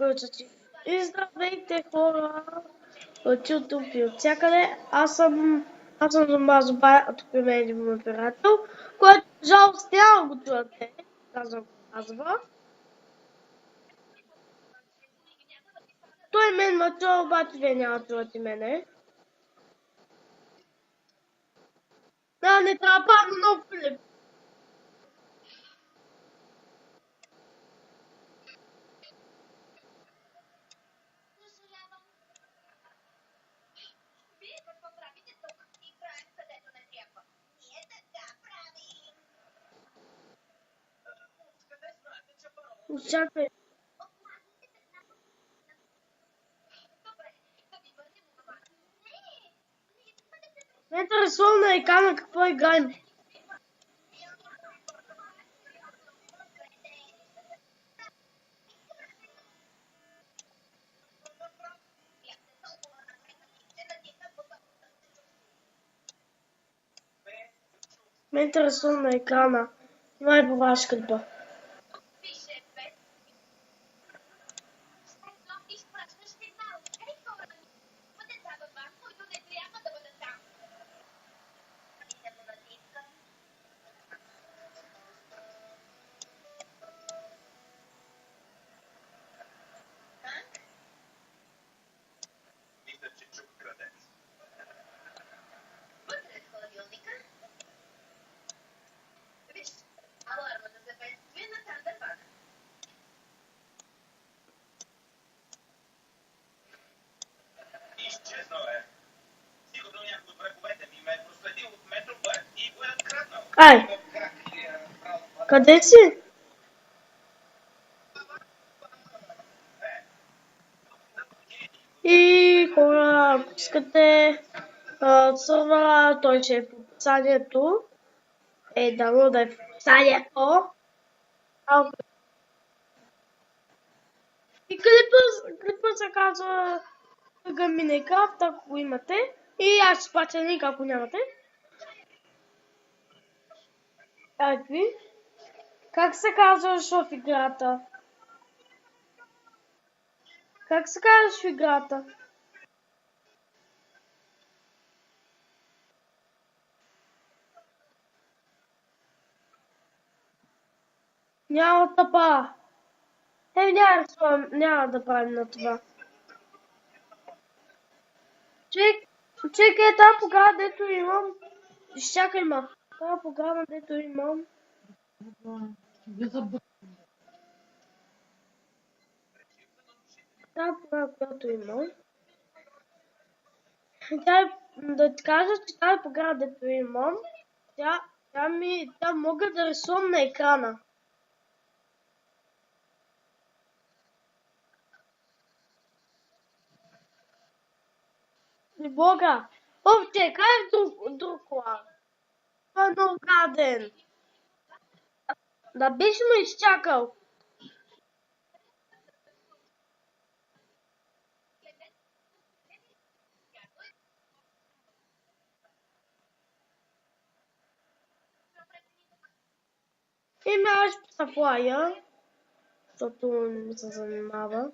включат. И здравейте, хора от YouTube и от всякъде. Аз съм Зомбазоба, а тук е мен един приятел, който жалост няма го чувате. Казва. Той мен ме чува, обаче вие няма чувате мене. Да, не трябва падна нов Филип. Чакай. Ме интересува на екрана какво играем. Ме интересува на екрана. Май по ваш клипа. Ай! Къде си? И хора, ако искате сървъра, той ще е в описанието. Дано да е в описанието. И клипа се казва Minecraft, ако го имате. И аз ще плача линк, ако нямате. Какви? Как се казваш в играта? Как се казваш в играта? Няма тъпа. Няма да правим на това. Чекай, тази програма, дето имам. Изчакай ма. Тази програма, дето имам. Тази програма, която имам. Да ти кажа, че тази програма, дето имам, тя мога да рисувам на екрана. Не мога. Чекай в друг клас. Това е много гаден. Да беше ме изчакал. Аз ще се плая, защото не се занимава.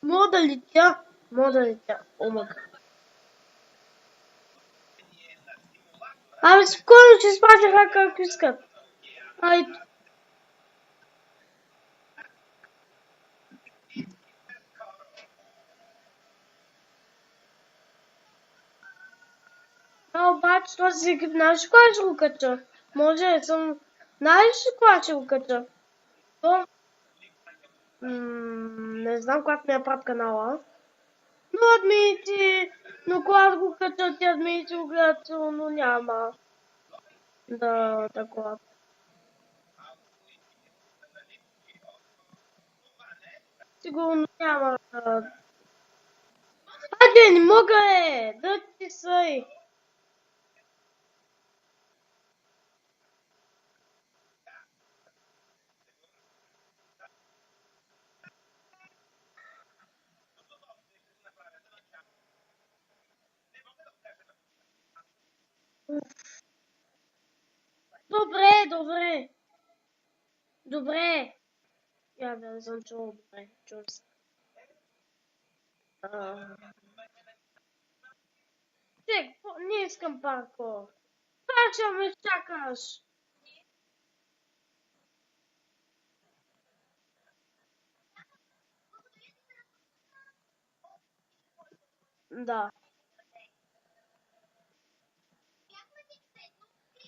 Мога да летя. Омага. Спокойно ще спазя как искат. Айде. Обаче този екип, знаеш ли кога ще го кача? Може съм... Знаеш ли кога ще го кача? Не знам когато ми я правят канала. Но админите, когато го качат, админите го гледат, но няма да такова. Сигурно няма да... Айде, не мога да ти съй. Добре. Добре. Я не съм чул добре. Чул се. Чек, не искам паркур. Пача ме чакаш. Да.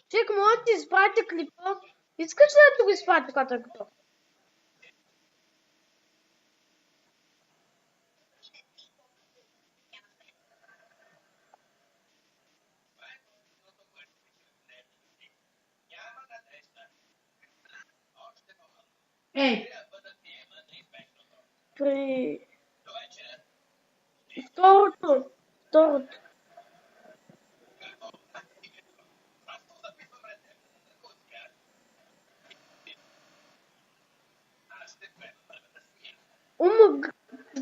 Чек, мога да ти изпратя клипа? Искаш ли да ти го изпратя, когато е готов? Ей, При... Второто.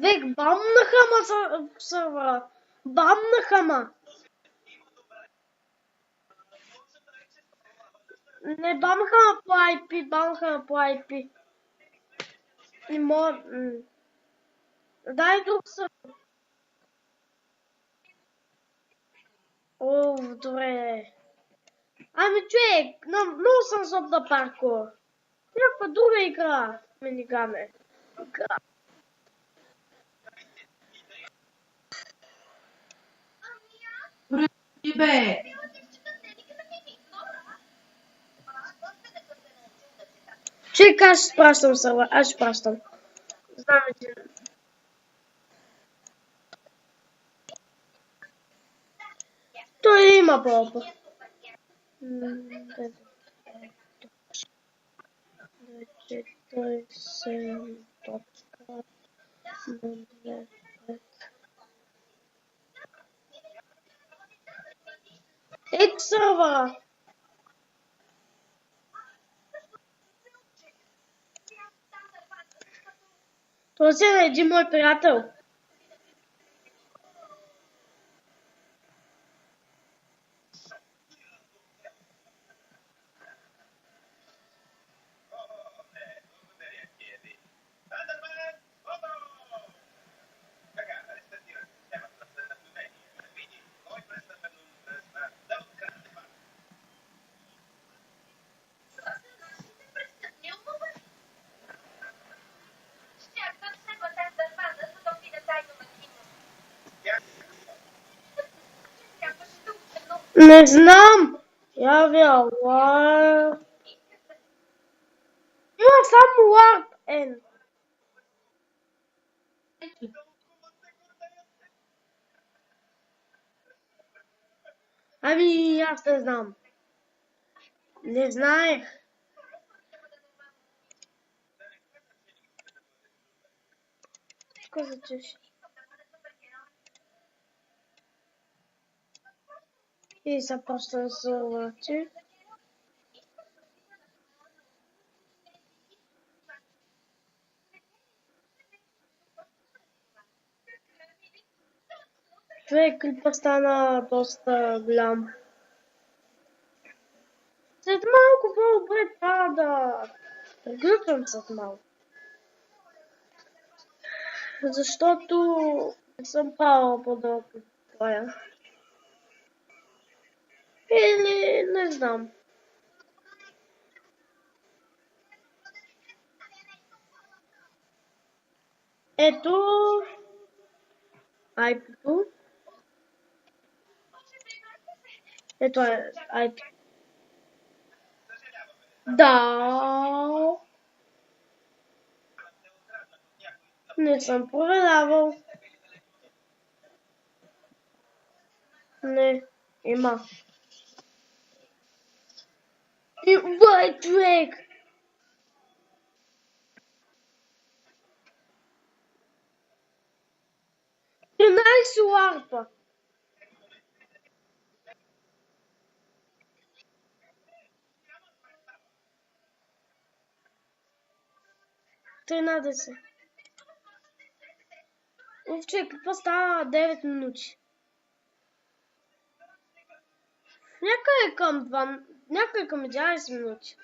Век, бамнаха ма сървъра. Бамнаха ма. Не бамнаха ма по IP, бамнаха ма по IP. Не мога... Дай друг сървър. О, добре. Ами човек, много съм зоб да паркур. Някаква друга игра ме ни гаме. ти бе. Чек, аз ще пращам сървър, аз ще пращам. Знам, че... Той има по-опа. Той се точка. Ето сървъра. Този е един мой приятел. Не знам. Явяла. Има само Warp N. Ами, аз не знам. Не знаех. Какво зачеш? И започна да се лъчи. Човек, клипа стана доста голям. След малко по-добре трябва да приключвам след малко. Защото не съм правила по-дълго това. Или не знам. Ето IP-то. Ето е IP. Да. Не съм проверявал. Не, има. И бай, човек! 13 ларпа. Тринадесет. Човек, какво става 9 минути? Някъде към 11 минути.